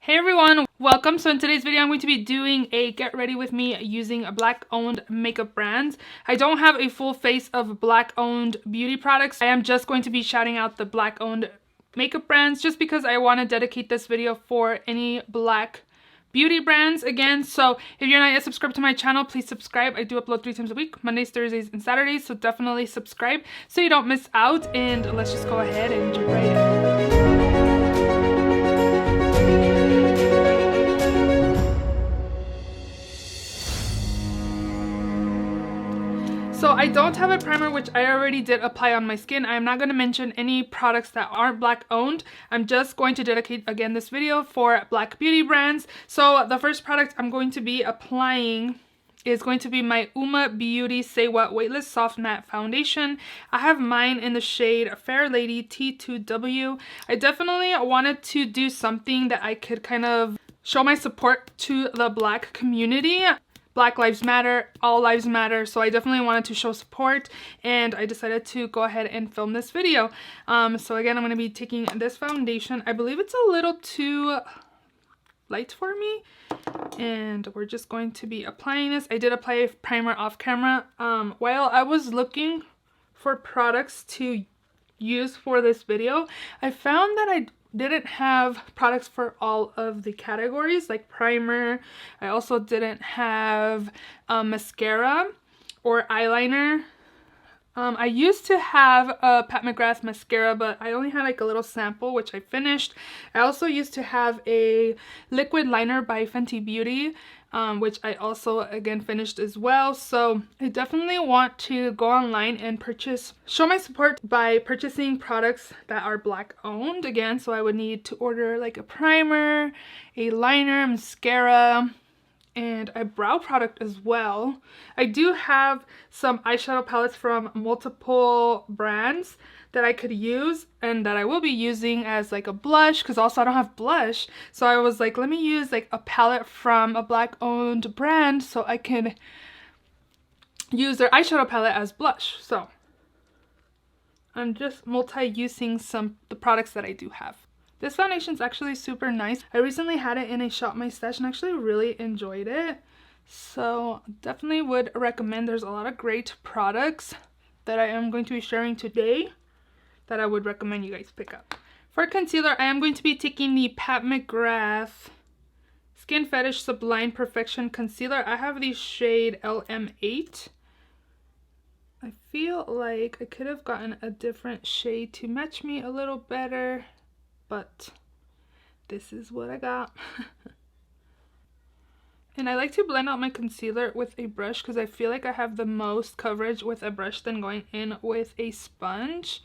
Hey everyone, welcome. So in today's video I'm going to be doing a get ready with me using black owned makeup brands. I don't have a full face of black owned beauty products. I am just going to be shouting out the black owned makeup brands just because I want to dedicate this video for any black beauty brands again. So if you're not yet subscribed to my channel, please subscribe. I do upload 3 times a week, Mondays, Thursdays, and Saturdays, so definitely subscribe so you don't miss out. And let's just go ahead and jump right in. So I don't have a primer, which I already did apply on my skin. I am not going to mention any products that aren't black owned. I'm just going to dedicate again this video for black beauty brands. So the first product I'm going to be applying is going to be my Uma Beauty Say What Weightless Soft Matte Foundation. I have mine in the shade Fair Lady T2W. I definitely wanted to do something that I could kind of show my support to the black community. Black Lives Matter, all lives matter, so I definitely wanted to show support and I decided to go ahead and film this video. So again, I'm going to be taking this foundation. I believe it's a little too light for me and we're just going to be applying this. I did apply a primer off camera. While I was looking for products to use for this video, I found that I didn't have products for all of the categories like primer. I also didn't have mascara or eyeliner. I used to have a Pat McGrath mascara, but I only had like a little sample, which I finished. I also used to have a liquid liner by Fenty Beauty, which I also again finished as well. So I definitely want to go online and show my support by purchasing products that are black owned again. So I would need to order like a primer, a liner, mascara, and a brow product as well. I do have some eyeshadow palettes from multiple brands that I could use and that I will be using as like a blush, because also I don't have blush. So I was like, let me use like a palette from a black owned brand so I can use their eyeshadow palette as blush. So I'm just multi-using the products that I do have. This foundation is actually super nice. I recently had it in a Shop My Stash and actually really enjoyed it. So definitely would recommend. There's a lot of great products that I am going to be sharing today that I would recommend you guys pick up. For concealer, I am going to be taking the Pat McGrath Skin Fetish Sublime Perfection Concealer. I have the shade LM8. I feel like I could have gotten a different shade to match me a little better, but this is what I got. And I like to blend out my concealer with a brush because I feel like I have the most coverage with a brush than going in with a sponge.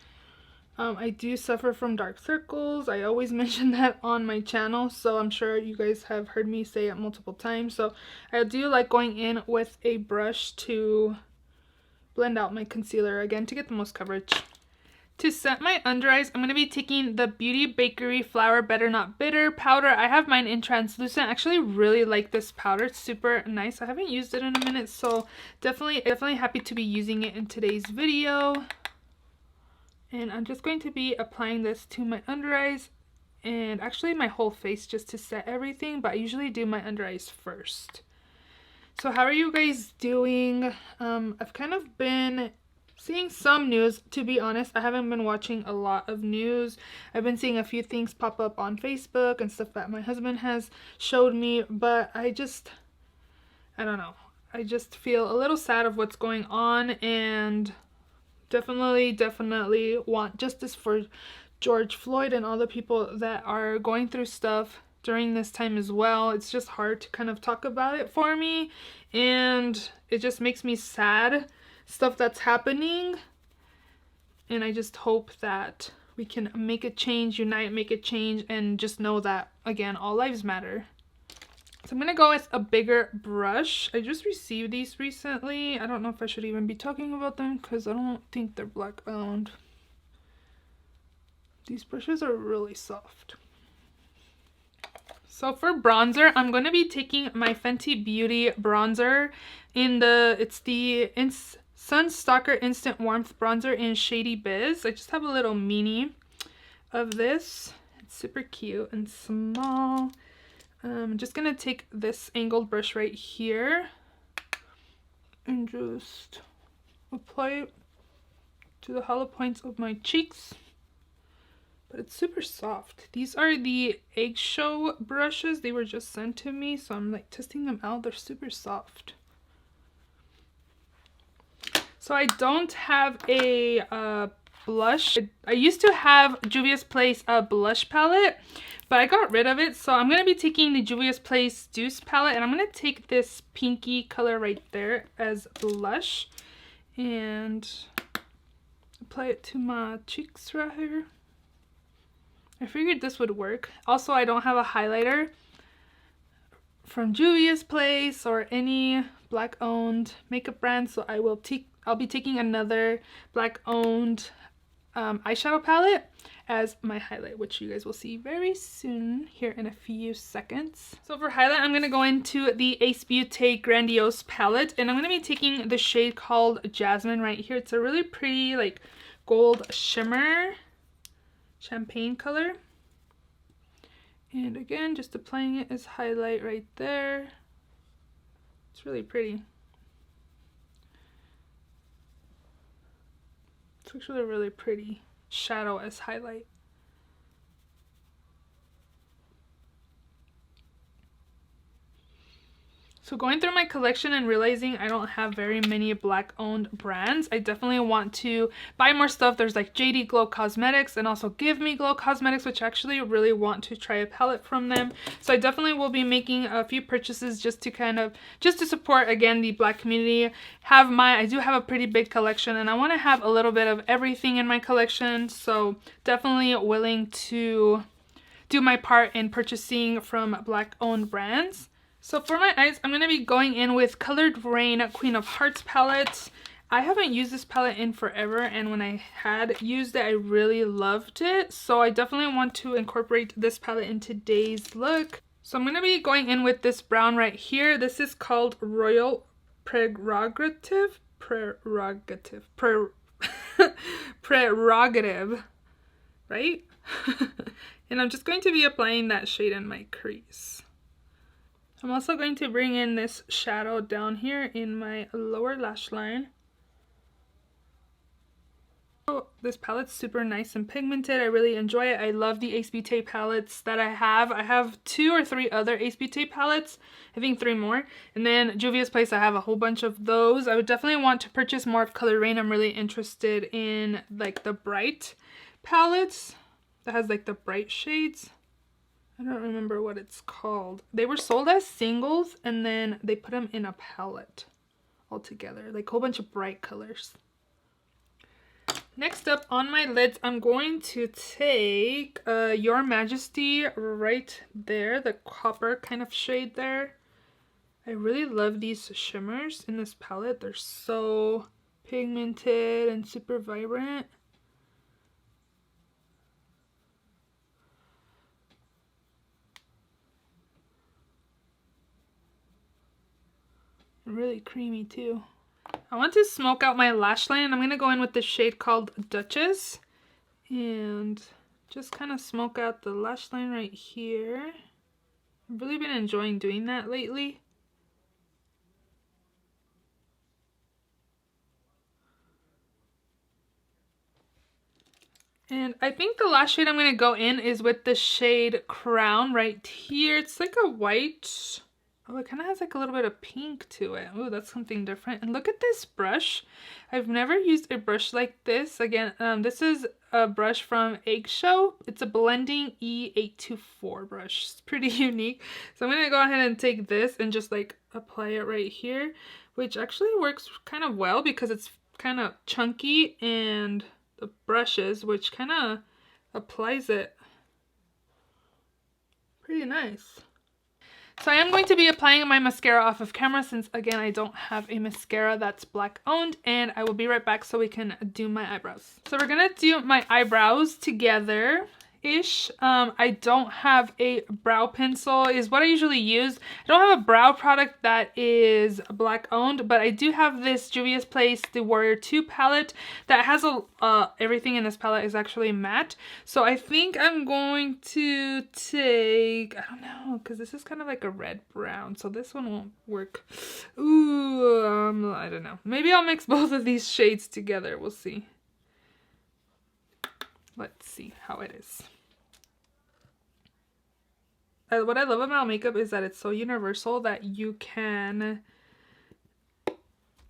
I do suffer from dark circles. I always mention that on my channel, so I'm sure you guys have heard me say it multiple times. So I do like going in with a brush to blend out my concealer again to get the most coverage. To set my under eyes, I'm going to be taking the Beauty Bakery Flour Better Not Bitter powder. I have mine in translucent. I actually really like this powder. It's super nice. I haven't used it in a minute, so definitely happy to be using it in today's video. And I'm just going to be applying this to my under eyes and actually my whole face just to set everything, but I usually do my under eyes first. So how are you guys doing? I've kind of been seeing some news, to be honest. I haven't been watching a lot of news. I've been seeing a few things pop up on Facebook and stuff that my husband has showed me, but I don't know. I just feel a little sad of what's going on and definitely want justice for George Floyd and all the people that are going through stuff during this time as well. It's just hard to kind of talk about it for me, and it just makes me sad, stuff that's happening, and I just hope that we can make a change, unite, make a change, and just know that again, all lives matter. So I'm gonna go with a bigger brush. I just received these recently. I don't know if I should even be talking about them because I don't think they're black owned. These brushes are really soft. So for bronzer, I'm going to be taking my Fenty Beauty bronzer it's the Sunstalker Instant Warmth Bronzer in Shady Biz. I just have a little mini of this. It's super cute and small. I'm just gonna take this angled brush right here and just apply it to the hollow points of my cheeks. But it's super soft. These are the Eggshell brushes. They were just sent to me, so I'm like testing them out. They're super soft. So I don't have a blush. I used to have Juvia's Place blush palette, but I got rid of it. So I'm going to be taking the Juvia's Place Douce palette, and I'm going to take this pinky color right there as blush and apply it to my cheeks right here. I figured this would work. Also, I don't have a highlighter from Juvia's Place or any black-owned makeup brand, so I'll be taking another black-owned eyeshadow palette as my highlight, which you guys will see very soon here in a few seconds. So for highlight, I'm going to go into the Ace Beauty Grandiose palette, and I'm going to be taking the shade called Jasmine right here. It's a really pretty like gold shimmer champagne color, and again just applying it as highlight right there. It's really pretty. It's actually a really pretty shadow as highlight. So going through my collection and realizing I don't have very many black-owned brands, I definitely want to buy more stuff. There's like JD Glow Cosmetics and also Give Me Glow Cosmetics, which I actually really want to try a palette from them. So I definitely will be making a few purchases just to support again the black community. I do have a pretty big collection, and I want to have a little bit of everything in my collection. So definitely willing to do my part in purchasing from black-owned brands. So for my eyes, I'm going to be going in with Colored Rain Queen of Hearts palette. I haven't used this palette in forever, and when I had used it, I really loved it. So I definitely want to incorporate this palette in today's look. So I'm going to be going in with this brown right here. This is called Royal Prerogative, right? And I'm just going to be applying that shade in my crease. I'm also going to bring in this shadow down here in my lower lash line. Oh, this palette's super nice and pigmented. I really enjoy it. I love the Ace Beauty palettes that I have. I have 2 or 3 other Ace Beauty palettes. I think 3 more. And then Juvia's Place, I have a whole bunch of those. I would definitely want to purchase more of Colored Rain. I'm really interested in like the bright palettes that has like the bright shades. I don't remember what it's called. They were sold as singles, and then they put them in a palette all together, like a whole bunch of bright colors. Next up on my lids, I'm going to take Your Majesty right there, the copper kind of shade there. I really love these shimmers in this palette. They're so pigmented and super vibrant. Really creamy too. I want to smoke out my lash line, and I'm going to go in with the shade called Duchess and just kind of smoke out the lash line right here. I've really been enjoying doing that lately. And I think the last shade I'm going to go in is with the shade Crown right here. It's like a white. Oh, it kind of has like a little bit of pink to it. Oh, that's something different. And look at this brush. I've never used a brush like this. Again, this is a brush from Eggshell. It's a blending E824 brush. It's pretty unique. So I'm going to go ahead and take this and just like apply it right here, which actually works kind of well because it's kind of chunky, and the brushes, which kind of applies it pretty nice. So I am going to be applying my mascara off of camera since, again, I don't have a mascara that's black owned, and I will be right back so we can do my eyebrows. So we're going to do my eyebrows together. ish. I don't have a brow pencil is what I usually use. I don't have a brow product that is black owned, but I do have this Juvia's Place the Warrior 2 palette that has a everything in this palette is actually matte. So I think I'm going to take, I don't know, because this is kind of like a red brown, so this one won't work. Ooh, I don't know. Maybe I'll mix both of these shades together. We'll see. Let's see how it is. What I love about makeup is that it's so universal that you can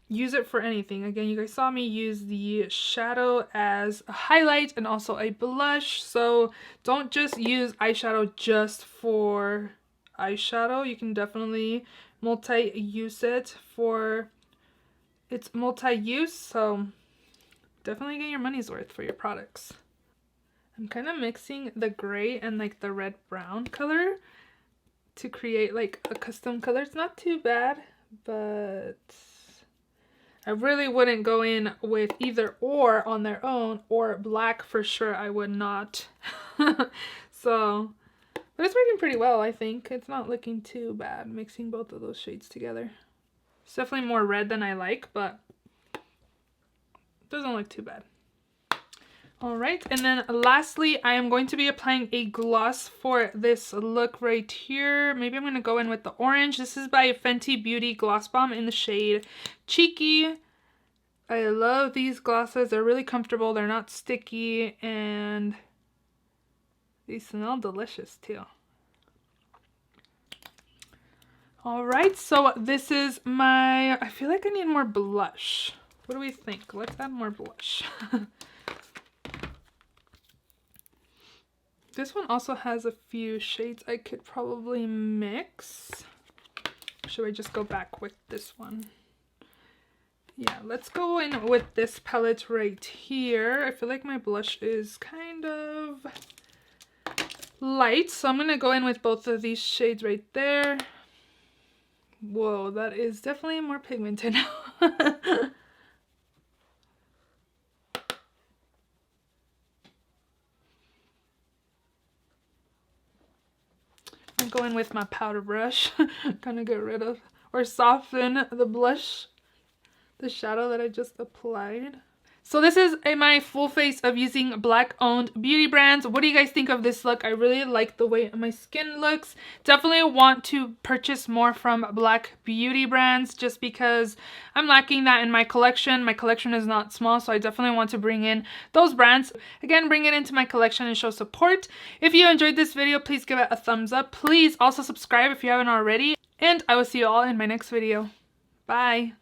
use it for anything. Again, you guys saw me use the shadow as a highlight and also a blush. So don't just use eyeshadow just for eyeshadow. You can definitely multi-use it for its multi-use. So definitely get your money's worth for your products. I'm kind of mixing the gray and like the red brown color to create like a custom color. It's not too bad, but I really wouldn't go in with either or on their own, or black for sure I would not. So, but it's working pretty well, I think. It's not looking too bad mixing both of those shades together. It's definitely more red than I like, but it doesn't look too bad. Alright, and then lastly, I am going to be applying a gloss for this look right here. Maybe I'm going to go in with the orange. This is by Fenty Beauty Gloss Bomb in the shade Cheeky. I love these glosses. They're really comfortable. They're not sticky, and they smell delicious too. Alright, so this is my... I feel like I need more blush. What do we think? Let's add more blush. This one also has a few shades I could probably mix. Should I just go back with this one? Yeah, let's go in with this palette right here. I feel like my blush is kind of light, so I'm going to go in with both of these shades right there. Whoa, that is definitely more pigmented now. I'm going with my powder brush. Kind of get rid of or soften the blush, the shadow that I just applied. So this is my full face of using black owned beauty brands. What do you guys think of this look? I really like the way my skin looks. Definitely want to purchase more from black beauty brands just because I'm lacking that in my collection. My collection is not small, so I definitely want to bring in those brands. Again, bring it into my collection and show support. If you enjoyed this video, please give it a thumbs up. Please also subscribe if you haven't already. And I will see you all in my next video. Bye!